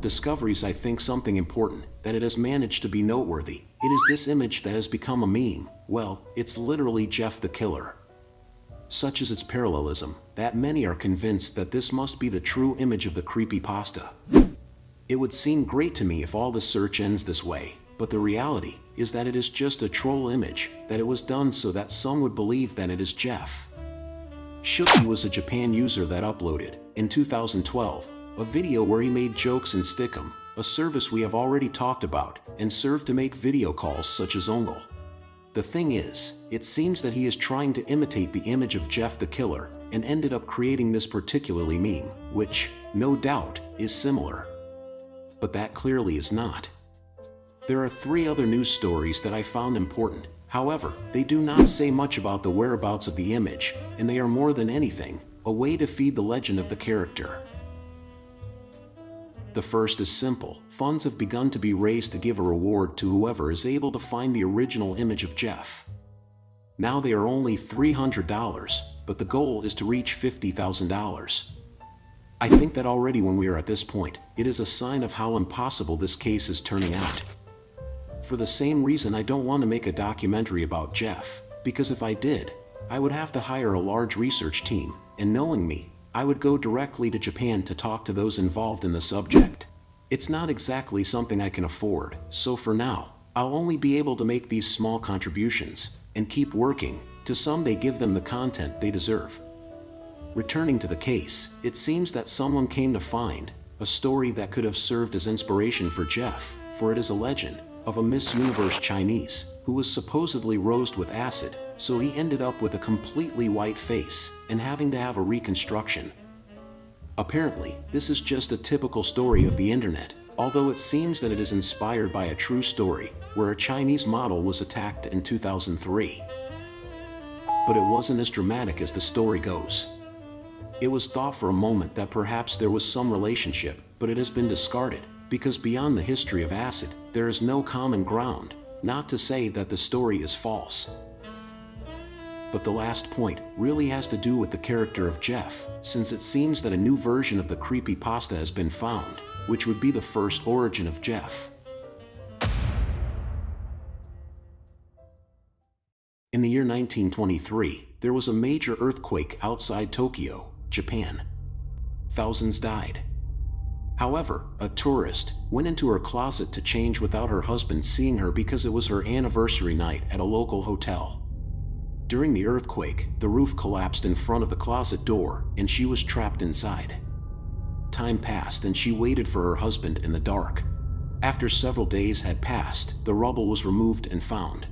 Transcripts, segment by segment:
discoveries I think something important, that it has managed to be noteworthy. It is this image that has become a meme. Well, it's literally Jeff the Killer. Such is its parallelism, that many are convinced that this must be the true image of the creepypasta. It would seem great to me if all the search ends this way, but the reality is that it is just a troll image, that it was done so that some would believe that it is Jeff. Shuki was a Japan user that uploaded, in 2012, a video where he made jokes in Stickum, a service we have already talked about, and served to make video calls such as Ongle. The thing is, it seems that he is trying to imitate the image of Jeff the Killer, and ended up creating this particularly meme, which, no doubt, is similar. But that clearly is not. There are 3 other news stories that I found important. However, they do not say much about the whereabouts of the image, and they are more than anything, a way to feed the legend of the character. The first is simple. Funds have begun to be raised to give a reward to whoever is able to find the original image of Jeff. Now they are only $300, but the goal is to reach $50,000. I think that already when we are at this point, it is a sign of how impossible this case is turning out. For the same reason I don't want to make a documentary about Jeff, because if I did, I would have to hire a large research team, and knowing me, I would go directly to Japan to talk to those involved in the subject. It's not exactly something I can afford, so for now, I'll only be able to make these small contributions, and keep working, to someday give them the content they deserve. Returning to the case, it seems that someone came to find a story that could have served as inspiration for Jeff, for it is a legend of a Miss Universe Chinese who was supposedly roasted with acid, so he ended up with a completely white face and having to have a reconstruction. Apparently, this is just a typical story of the internet, although it seems that it is inspired by a true story where a Chinese model was attacked in 2003. But it wasn't as dramatic as the story goes. It was thought for a moment that perhaps there was some relationship, but it has been discarded, because beyond the history of acid, there is no common ground, not to say that the story is false. But the last point really has to do with the character of Jeff, since it seems that a new version of the creepypasta has been found, which would be the first origin of Jeff. In the year 1923, there was a major earthquake outside Tokyo, Japan. Thousands died. However, a tourist went into her closet to change without her husband seeing her because it was her anniversary night at a local hotel. During the earthquake, the roof collapsed in front of the closet door, and she was trapped inside. Time passed and she waited for her husband in the dark. After several days had passed, the rubble was removed and found.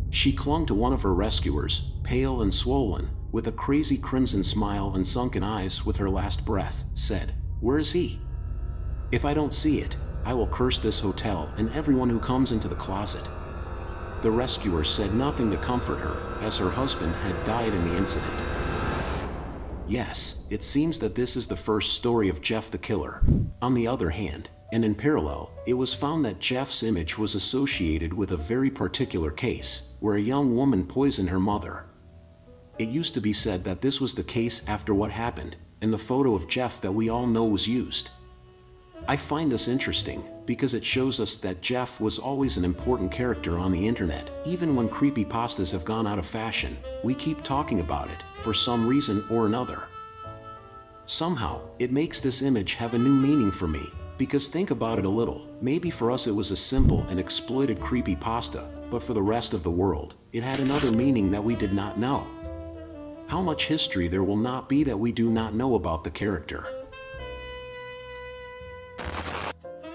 She clung to one of her rescuers, pale and swollen, with a crazy crimson smile and sunken eyes with her last breath, said, "Where is he? If I don't see it, I will curse this hotel and everyone who comes into the closet." The rescuer said nothing to comfort her, as her husband had died in the incident. Yes, it seems that this is the first story of Jeff the Killer. On the other hand, and in parallel, it was found that Jeff's image was associated with a very particular case, where a young woman poisoned her mother. It used to be said that this was the case after what happened, and the photo of Jeff that we all know was used. I find this interesting, because it shows us that Jeff was always an important character on the internet. Even when creepypastas have gone out of fashion, we keep talking about it, for some reason or another. Somehow, it makes this image have a new meaning for me, because think about it a little, maybe for us it was a simple and exploited creepypasta, but for the rest of the world, it had another meaning that we did not know. How much history there will not be that we do not know about the character.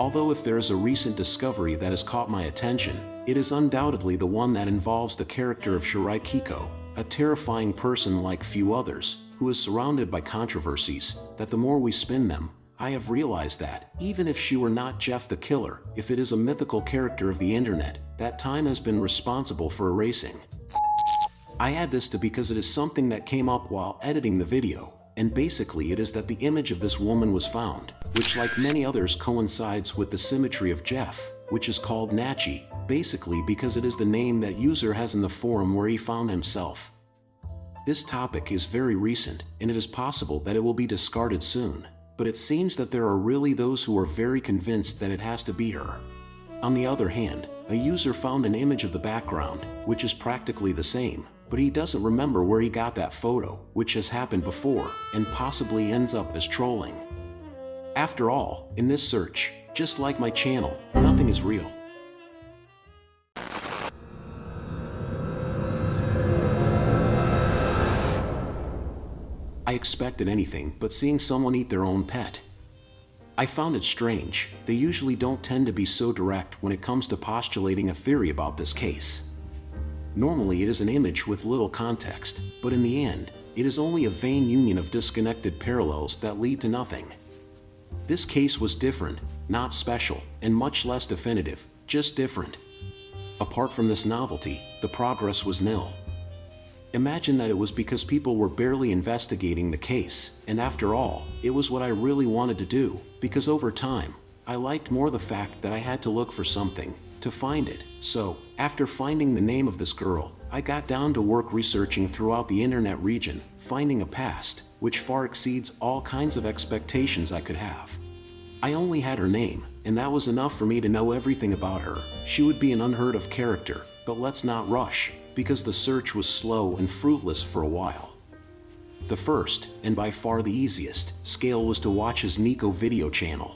Although if there is a recent discovery that has caught my attention, it is undoubtedly the one that involves the character of Shirai Keiko, a terrifying person like few others, who is surrounded by controversies, that the more we spin them, I have realized that, even if she were not Jeff the Killer, if it is a mythical character of the internet, that time has been responsible for erasing. I add this because it is something that came up while editing the video, and basically it is that the image of this woman was found, which like many others coincides with the symmetry of Jeff, which is called Nachi, basically because it is the name that user has in the forum where he found himself. This topic is very recent, and it is possible that it will be discarded soon, but it seems that there are really those who are very convinced that it has to be her. On the other hand, a user found an image of the background, which is practically the same, but he doesn't remember where he got that photo, which has happened before, and possibly ends up as trolling. After all, in this search, just like my channel, nothing is real. I expected anything but seeing someone eat their own pet. I found it strange. They usually don't tend to be so direct when it comes to postulating a theory about this case. Normally it is an image with little context, but in the end, it is only a vain union of disconnected parallels that lead to nothing. This case was different, not special, and much less definitive, just different. Apart from this novelty, the progress was nil. Imagine that it was because people were barely investigating the case, and after all, it was what I really wanted to do, because over time, I liked more the fact that I had to look for something to find it. So, after finding the name of this girl, I got down to work researching throughout the internet region, finding a past, which far exceeds all kinds of expectations I could have. I only had her name, and that was enough for me to know everything about her. She would be an unheard of character, but let's not rush, because the search was slow and fruitless for a while. The first, and by far the easiest, scale was to watch his Nico video channel.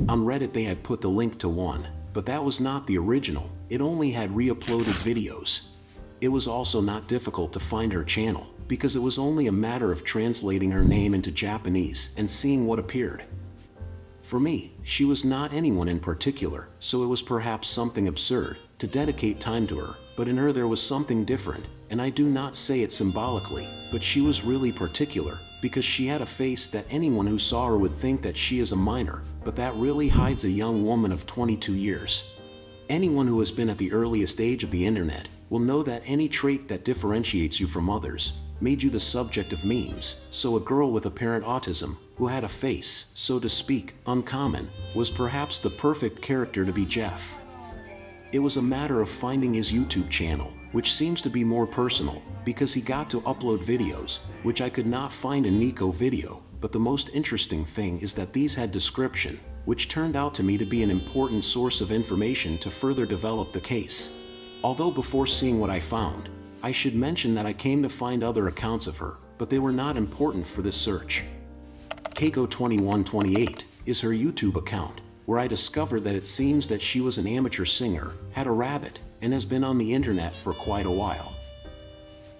On Reddit they had put the link to one, but that was not the original, it only had re-uploaded videos. It was also not difficult to find her channel, because it was only a matter of translating her name into Japanese and seeing what appeared. For me, she was not anyone in particular, so it was perhaps something absurd to dedicate time to her, but in her there was something different, and I do not say it symbolically, but she was really particular, because she had a face that anyone who saw her would think that she is a minor, but that really hides a young woman of 22 years. Anyone who has been at the earliest age of the internet will know that any trait that differentiates you from others made you the subject of memes, so a girl with apparent autism, who had a face, so to speak, uncommon, was perhaps the perfect character to be Jeff. It was a matter of finding his YouTube channel, which seems to be more personal, because he got to upload videos, which I could not find in Nico video, but the most interesting thing is that these had description, which turned out to me to be an important source of information to further develop the case. Although before seeing what I found, I should mention that I came to find other accounts of her, but they were not important for this search. Keiko2128 is her YouTube account, where I discovered that it seems that she was an amateur singer, had a rabbit, and has been on the internet for quite a while.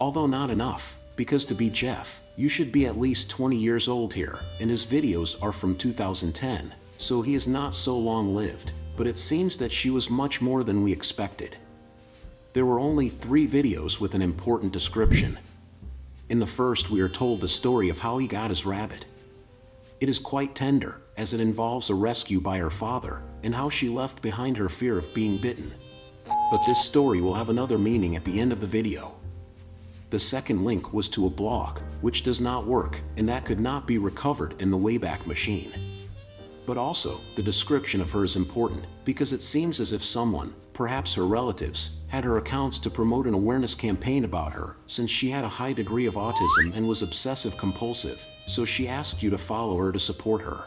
Although not enough, because to be Jeff, you should be at least 20 years old here, and his videos are from 2010, so he is not so long-lived, but it seems that she was much more than we expected. There were only 3 videos with an important description. In the first we are told the story of how he got his rabbit. It is quite tender, as it involves a rescue by her father, and how she left behind her fear of being bitten. But this story will have another meaning at the end of the video. The second link was to a blog, which does not work, and that could not be recovered in the Wayback Machine. But also, the description of her is important, because it seems as if someone, perhaps her relatives, had her accounts to promote an awareness campaign about her, since she had a high degree of autism and was obsessive-compulsive, so she asked you to follow her to support her.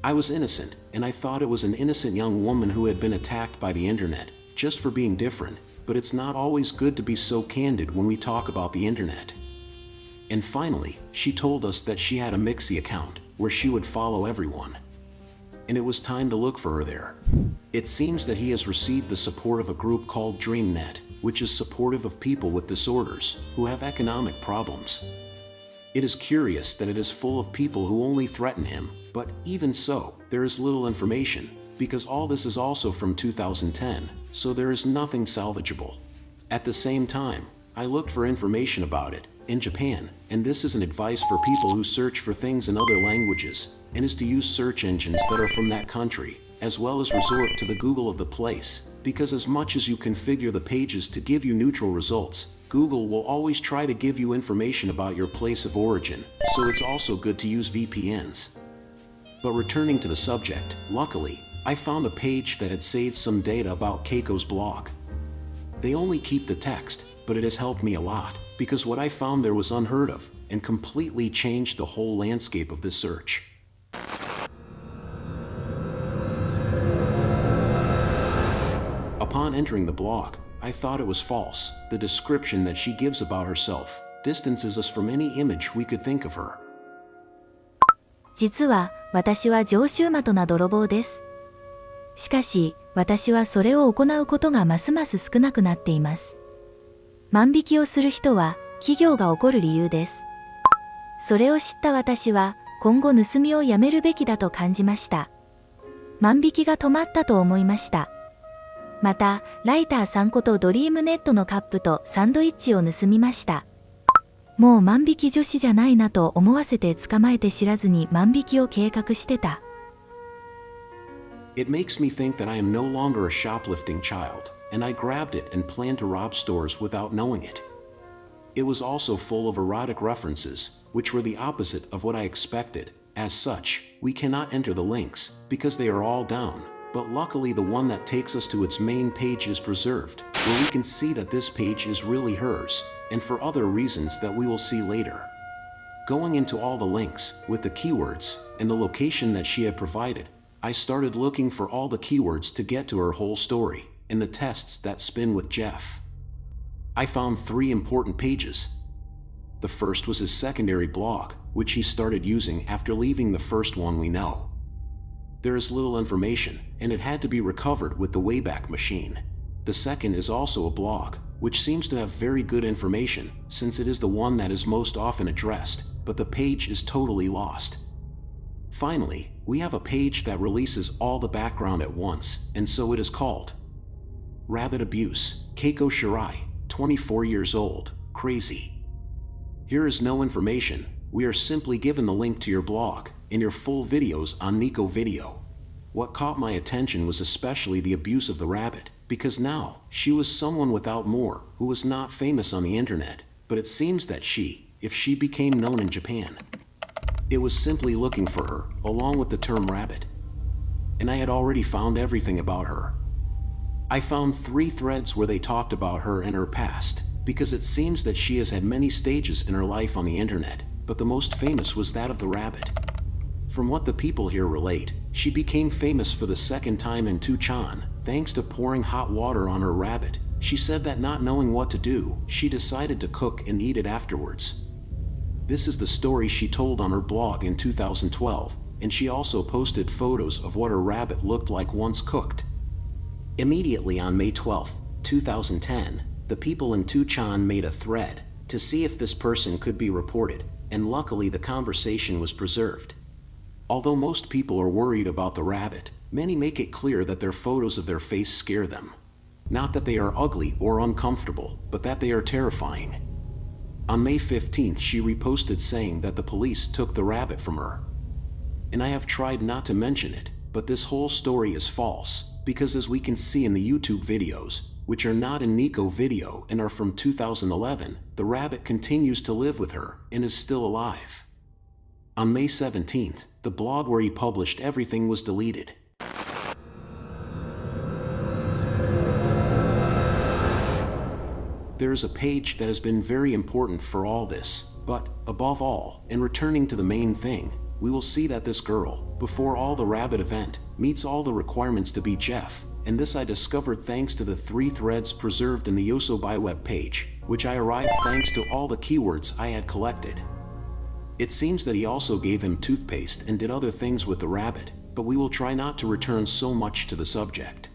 I was innocent, and I thought it was an innocent young woman who had been attacked by the internet, just for being different, but it's not always good to be so candid when we talk about the internet. And finally, she told us that she had a Mixi account, where she would follow everyone. And it was time to look for her there. It seems that he has received the support of a group called DreamNet, which is supportive of people with disorders, who have economic problems. It is curious that it is full of people who only threaten him, but even so, there is little information, because all this is also from 2010, so there is nothing salvageable. At the same time, I looked for information about it, in Japan, and this is an advice for people who search for things in other languages, and is to use search engines that are from that country, as well as resort to the Google of the place, because as much as you configure the pages to give you neutral results, Google will always try to give you information about your place of origin, so it's also good to use VPNs. But returning to the subject, luckily, I found a page that had saved some data about Keiko's blog. They only keep the text, but it has helped me a lot, because what I found there was unheard of, and completely changed the whole landscape of this search. Upon entering the blog, I thought it was false. The description that she gives about herself distances us from any image we could think of her. 実は私は常習的な泥棒です。しかし、私はそれを行うことがますます少なくなっています。万引きをする人は企業が起こる理由です。それを知った私は今後盗みをやめるべきだと感じました。万引きが止まったと思いました。また、ライター3個とドリームネットのカップとサンドイッチを盗みました。もう万引き女子じゃないなと思わせて捕まえて知らずに万引きを計画してた。It makes me think that I am no longer a shoplifting child, and I grabbed it and planned to rob stores without knowing it. It was also full of erotic references, which were the opposite of what I expected. As such, we cannot enter the links, because they are all down, but luckily the one that takes us to its main page is preserved, where we can see that this page is really hers, and for other reasons that we will see later. Going into all the links, with the keywords, and the location that she had provided, I started looking for all the keywords to get to her whole story, and the tests that spin with Jeff. I found 3 important pages. The first was his secondary blog, which he started using after leaving the first one we know. There is little information, and it had to be recovered with the Wayback Machine. The second is also a blog, which seems to have very good information, since it is the one that is most often addressed, but the page is totally lost. Finally, we have a page that releases all the background at once, and so it is called Rabbit Abuse, Keiko Shirai, 24 years old, crazy. Here is no information, we are simply given the link to your blog, and your full videos on Nico Video. What caught my attention was especially the abuse of the rabbit, because now, she was someone without more, who was not famous on the internet, but it seems that if she became known in Japan, it was simply looking for her, along with the term rabbit. And I had already found everything about her. I found 3 threads where they talked about her and her past, because it seems that she has had many stages in her life on the internet, but the most famous was that of the rabbit. From what the people here relate, she became famous for the second time in Tucson, thanks to pouring hot water on her rabbit. She said that not knowing what to do, she decided to cook and eat it afterwards. This is the story she told on her blog in 2012, and she also posted photos of what her rabbit looked like once cooked. Immediately on May 12, 2010, the people in Tucson made a thread to see if this person could be reported, and luckily the conversation was preserved. Although most people are worried about the rabbit, many make it clear that their photos of their face scare them. Not that they are ugly or uncomfortable, but that they are terrifying. On May 15th, she reposted saying that the police took the rabbit from her. And I have tried not to mention it, but this whole story is false, because as we can see in the YouTube videos, which are not in Nico Video and are from 2011, the rabbit continues to live with her and is still alive. On May 17th, the blog where he published everything was deleted. There is a page that has been very important for all this, but, above all, in returning to the main thing, we will see that this girl, before all the rabbit event, meets all the requirements to be Jeff, and this I discovered thanks to the 3 threads preserved in the Yosobai web page, which I arrived thanks to all the keywords I had collected. It seems that he also gave him toothpaste and did other things with the rabbit, but we will try not to return so much to the subject.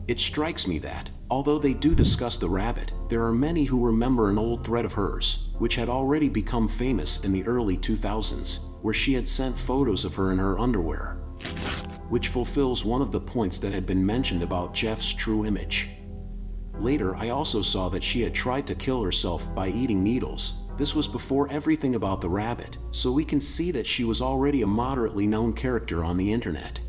It strikes me that, although they do discuss the rabbit, there are many who remember an old thread of hers, which had already become famous in the early 2000s, where she had sent photos of her in her underwear, which fulfills one of the points that had been mentioned about Jeff's true image. Later, I also saw that she had tried to kill herself by eating needles. This was before everything about the rabbit, so we can see that she was already a moderately known character on the internet.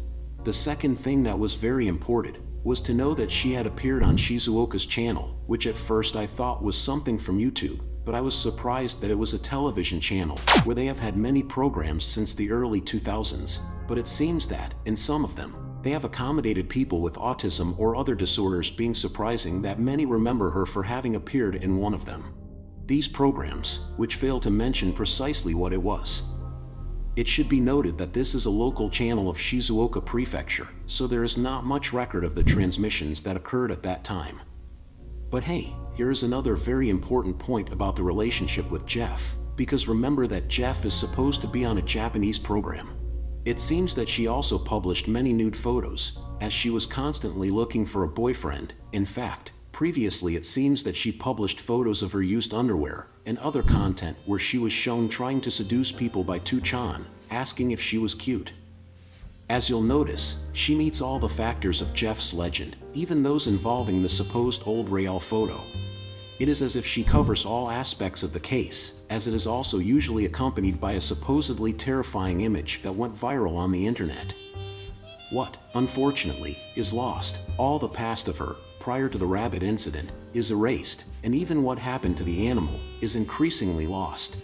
The second thing that was very important was to know that she had appeared on Shizuoka's channel, which at first I thought was something from YouTube, but I was surprised that it was a television channel, where they have had many programs since the early 2000s, but it seems that, in some of them, they have accommodated people with autism or other disorders, being surprising that many remember her for having appeared in one of them. These programs, which fail to mention precisely what it was. It should be noted that this is a local channel of Shizuoka Prefecture, so there is not much record of the transmissions that occurred at that time. But hey, here is another very important point about the relationship with Jeff, because remember that Jeff is supposed to be on a Japanese program. It seems that she also published many nude photos, as she was constantly looking for a boyfriend. In fact, previously it seems that she published photos of her used underwear and other content where she was shown trying to seduce people by 2chan, asking if she was cute. As you'll notice, she meets all the factors of Jeff's legend, even those involving the supposed old Real photo. It is as if she covers all aspects of the case, as it is also usually accompanied by a supposedly terrifying image that went viral on the internet. What, unfortunately, is lost, all the past of her, prior to the rabbit incident, is erased, and even what happened to the animal is increasingly lost.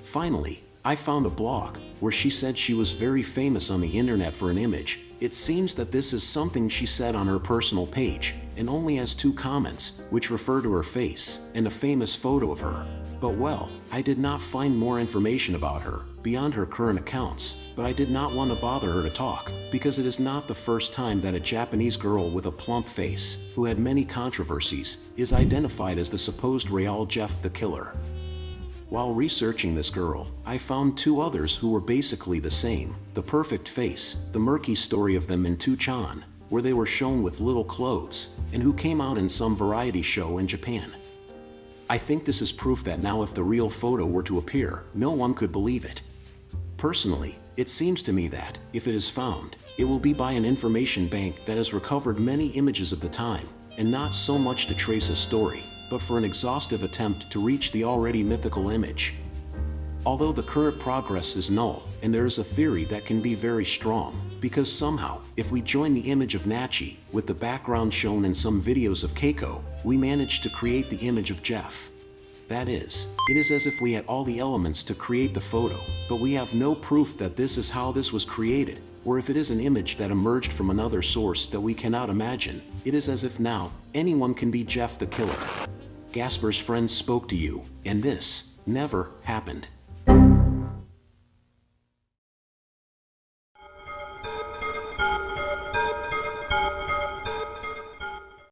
Finally, I found a blog where she said she was very famous on the internet for an image. It seems that this is something she said on her personal page, and only has 2 comments, which refer to her face, and a famous photo of her. But well, I did not find more information about her, beyond her current accounts, but I did not want to bother her to talk, because it is not the first time that a Japanese girl with a plump face, who had many controversies, is identified as the supposed Real Jeff the Killer. While researching this girl, I found 2 others who were basically the same. The perfect face, the murky story of them in 2chan, where they were shown with little clothes, and who came out in some variety show in Japan. I think this is proof that now if the real photo were to appear, no one could believe it. Personally, it seems to me that, if it is found, it will be by an information bank that has recovered many images of the time, and not so much to trace a story, but for an exhaustive attempt to reach the already mythical image. Although the current progress is null, and there is a theory that can be very strong, because somehow, if we join the image of Nachi with the background shown in some videos of Keiko, we manage to create the image of Jeff. That is, it is as if we had all the elements to create the photo, but we have no proof that this is how this was created, or if it is an image that emerged from another source that we cannot imagine. It is as if now, anyone can be Jeff the Killer. Gasper's friend spoke to you, and this never happened.